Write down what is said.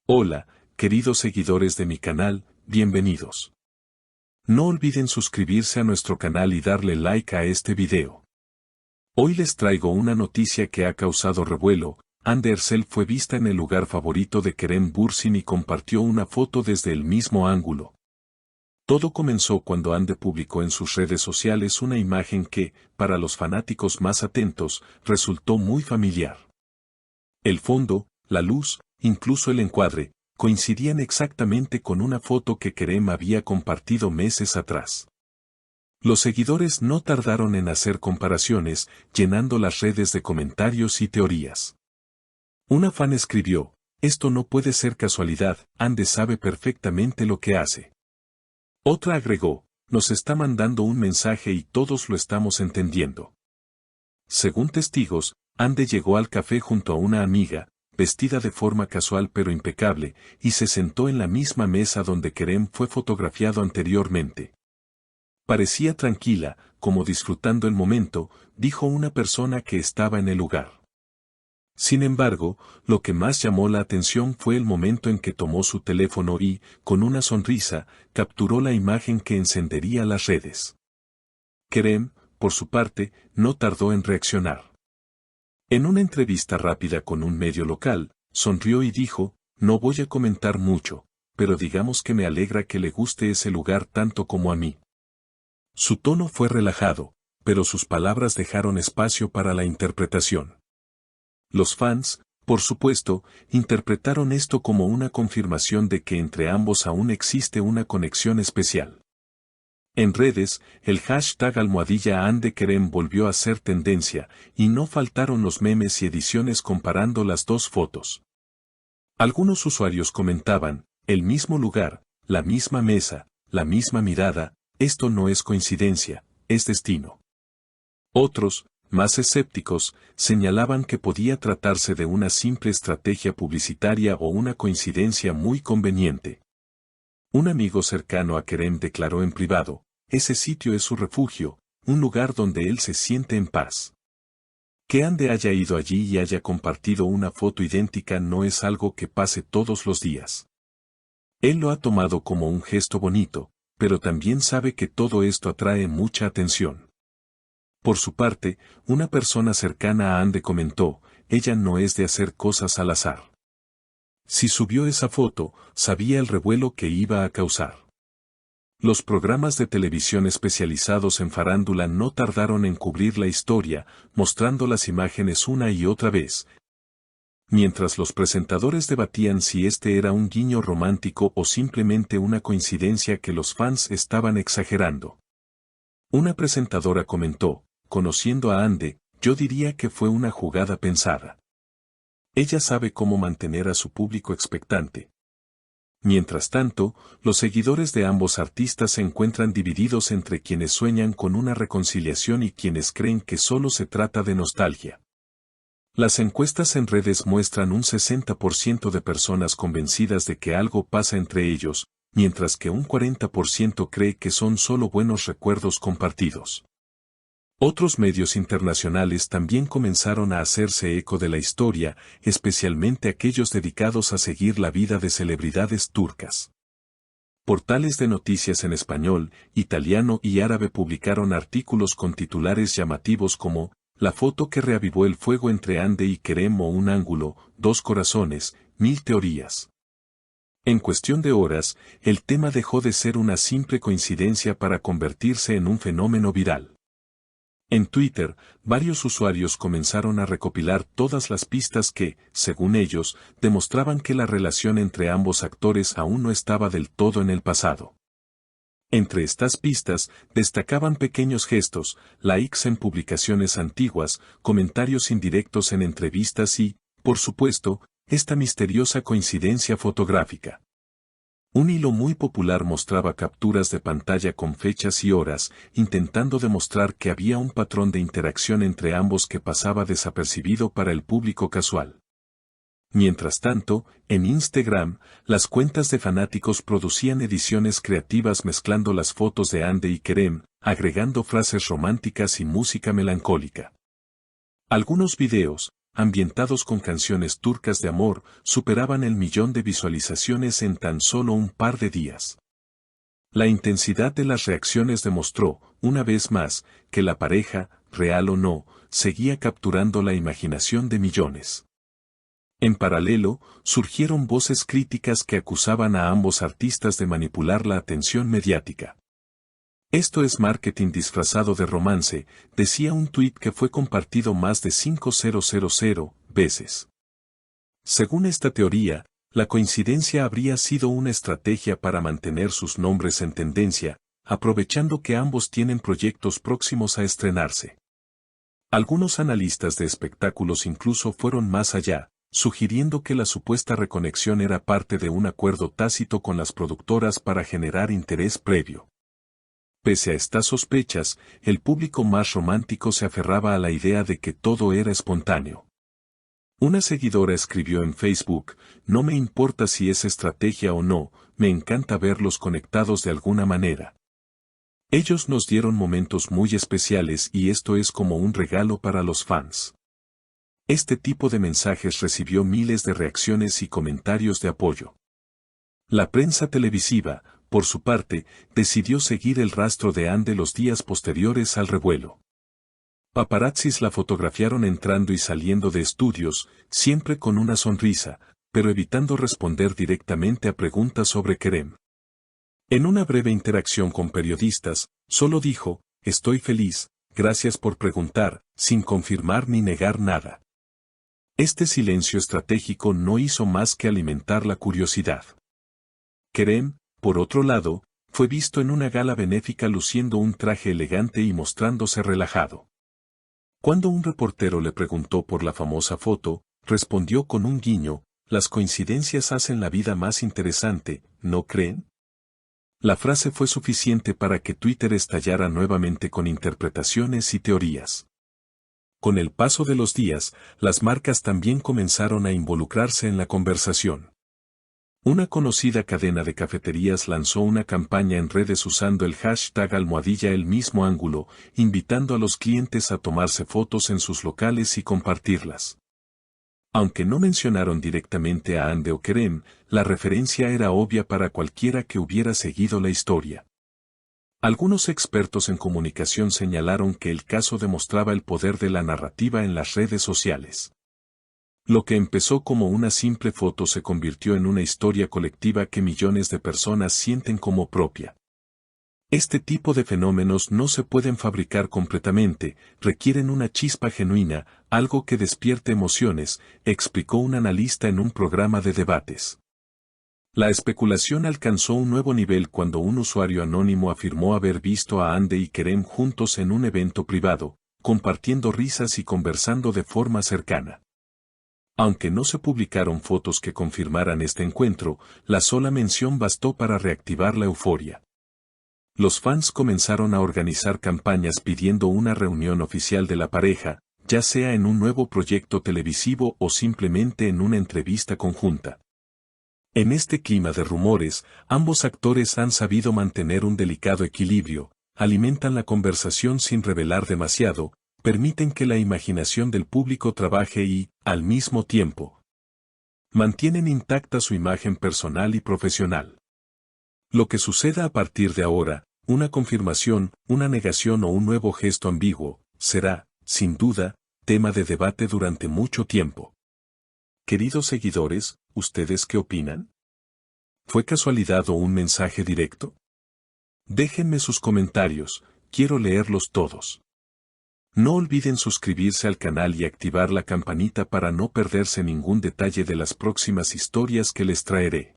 Hola, queridos seguidores de mi canal, bienvenidos. No olviden suscribirse a nuestro canal y darle like a este video. Hoy les traigo una noticia que ha causado revuelo. Hande Erçel fue vista en el lugar favorito de Kerem Bürsin y compartió una foto desde el mismo ángulo. Todo comenzó cuando Hande publicó en sus redes sociales una imagen que, para los fanáticos más atentos, resultó muy familiar. El fondo, la luz, incluso el encuadre, coincidían exactamente con una foto que Kerem había compartido meses atrás. Los seguidores no tardaron en hacer comparaciones, llenando las redes de comentarios y teorías. Una fan escribió: "Esto no puede ser casualidad, Hande sabe perfectamente lo que hace". Otra agregó: "Nos está mandando un mensaje y todos lo estamos entendiendo". Según testigos, Hande llegó al café junto a una amiga, vestida de forma casual pero impecable, y se sentó en la misma mesa donde Kerem fue fotografiado anteriormente. Parecía tranquila, como disfrutando el momento, dijo una persona que estaba en el lugar. Sin embargo, lo que más llamó la atención fue el momento en que tomó su teléfono y, con una sonrisa, capturó la imagen que encendería las redes. Kerem, por su parte, no tardó en reaccionar. En una entrevista rápida con un medio local, sonrió y dijo: "No voy a comentar mucho, pero digamos que me alegra que le guste ese lugar tanto como a mí". Su tono fue relajado, pero sus palabras dejaron espacio para la interpretación. Los fans, por supuesto, interpretaron esto como una confirmación de que entre ambos aún existe una conexión especial. En redes, el hashtag #HandeKerem volvió a ser tendencia, y no faltaron los memes y ediciones comparando las dos fotos. Algunos usuarios comentaban: "El mismo lugar, la misma mesa, la misma mirada, esto no es coincidencia, es destino". Otros, más escépticos, señalaban que podía tratarse de una simple estrategia publicitaria o una coincidencia muy conveniente. Un amigo cercano a Kerem declaró en privado: "Ese sitio es su refugio, un lugar donde él se siente en paz". Que Hande haya ido allí y haya compartido una foto idéntica no es algo que pase todos los días. Él lo ha tomado como un gesto bonito, pero también sabe que todo esto atrae mucha atención. Por su parte, una persona cercana a Hande comentó: "Ella no es de hacer cosas al azar. Si subió esa foto, sabía el revuelo que iba a causar". Los programas de televisión especializados en farándula no tardaron en cubrir la historia, mostrando las imágenes una y otra vez, mientras los presentadores debatían si este era un guiño romántico o simplemente una coincidencia que los fans estaban exagerando. Una presentadora comentó: "Conociendo a Hande, yo diría que fue una jugada pensada. Ella sabe cómo mantener a su público expectante". Mientras tanto, los seguidores de ambos artistas se encuentran divididos entre quienes sueñan con una reconciliación y quienes creen que solo se trata de nostalgia. Las encuestas en redes muestran un 60% de personas convencidas de que algo pasa entre ellos, mientras que un 40% cree que son solo buenos recuerdos compartidos. Otros medios internacionales también comenzaron a hacerse eco de la historia, especialmente aquellos dedicados a seguir la vida de celebridades turcas. Portales de noticias en español, italiano y árabe publicaron artículos con titulares llamativos como: "La foto que reavivó el fuego entre Hande y Kerem", o "Un ángulo, dos corazones, 1000 teorías". En cuestión de horas, el tema dejó de ser una simple coincidencia para convertirse en un fenómeno viral. En Twitter, varios usuarios comenzaron a recopilar todas las pistas que, según ellos, demostraban que la relación entre ambos actores aún no estaba del todo en el pasado. Entre estas pistas, destacaban pequeños gestos, likes en publicaciones antiguas, comentarios indirectos en entrevistas y, por supuesto, esta misteriosa coincidencia fotográfica. Un hilo muy popular mostraba capturas de pantalla con fechas y horas, intentando demostrar que había un patrón de interacción entre ambos que pasaba desapercibido para el público casual. Mientras tanto, en Instagram, las cuentas de fanáticos producían ediciones creativas mezclando las fotos de Hande y Kerem, agregando frases románticas y música melancólica. Algunos videos, ambientados con canciones turcas de amor, superaban el 1.000.000 de visualizaciones en tan solo un par de días. La intensidad de las reacciones demostró, una vez más, que la pareja, real o no, seguía capturando la imaginación de millones. En paralelo, surgieron voces críticas que acusaban a ambos artistas de manipular la atención mediática. Esto es marketing disfrazado de romance, decía un tuit que fue compartido más de 5.000 veces. Según esta teoría, la coincidencia habría sido una estrategia para mantener sus nombres en tendencia, aprovechando que ambos tienen proyectos próximos a estrenarse. Algunos analistas de espectáculos incluso fueron más allá, sugiriendo que la supuesta reconexión era parte de un acuerdo tácito con las productoras para generar interés previo. Pese a estas sospechas, el público más romántico se aferraba a la idea de que todo era espontáneo. Una seguidora escribió en Facebook: "No me importa si es estrategia o no, me encanta verlos conectados de alguna manera. Ellos nos dieron momentos muy especiales y esto es como un regalo para los fans". Este tipo de mensajes recibió miles de reacciones y comentarios de apoyo. La prensa televisiva, por su parte, decidió seguir el rastro de Ande los días posteriores al revuelo. Paparazzis la fotografiaron entrando y saliendo de estudios, siempre con una sonrisa, pero evitando responder directamente a preguntas sobre Kerem. En una breve interacción con periodistas, solo dijo: "Estoy feliz, gracias por preguntar", sin confirmar ni negar nada. Este silencio estratégico no hizo más que alimentar la curiosidad. Kerem, por otro lado, fue visto en una gala benéfica luciendo un traje elegante y mostrándose relajado. Cuando un reportero le preguntó por la famosa foto, respondió con un guiño: "Las coincidencias hacen la vida más interesante, ¿no creen?". La frase fue suficiente para que Twitter estallara nuevamente con interpretaciones y teorías. Con el paso de los días, las marcas también comenzaron a involucrarse en la conversación. Una conocida cadena de cafeterías lanzó una campaña en redes usando el hashtag #el mismo ángulo, invitando a los clientes a tomarse fotos en sus locales y compartirlas. Aunque no mencionaron directamente a Ande o Kerem, la referencia era obvia para cualquiera que hubiera seguido la historia. Algunos expertos en comunicación señalaron que el caso demostraba el poder de la narrativa en las redes sociales. Lo que empezó como una simple foto se convirtió en una historia colectiva que millones de personas sienten como propia. Este tipo de fenómenos no se pueden fabricar completamente, requieren una chispa genuina, algo que despierte emociones, explicó un analista en un programa de debates. La especulación alcanzó un nuevo nivel cuando un usuario anónimo afirmó haber visto a Ande y Kerem juntos en un evento privado, compartiendo risas y conversando de forma cercana. Aunque no se publicaron fotos que confirmaran este encuentro, la sola mención bastó para reactivar la euforia. Los fans comenzaron a organizar campañas pidiendo una reunión oficial de la pareja, ya sea en un nuevo proyecto televisivo o simplemente en una entrevista conjunta. En este clima de rumores, ambos actores han sabido mantener un delicado equilibrio, alimentan la conversación sin revelar demasiado, permiten que la imaginación del público trabaje y, al mismo tiempo, mantienen intacta su imagen personal y profesional. Lo que suceda a partir de ahora, una confirmación, una negación o un nuevo gesto ambiguo, será, sin duda, tema de debate durante mucho tiempo. Queridos seguidores, ¿ustedes qué opinan? ¿Fue casualidad o un mensaje directo? Déjenme sus comentarios, quiero leerlos todos. No olviden suscribirse al canal y activar la campanita para no perderse ningún detalle de las próximas historias que les traeré.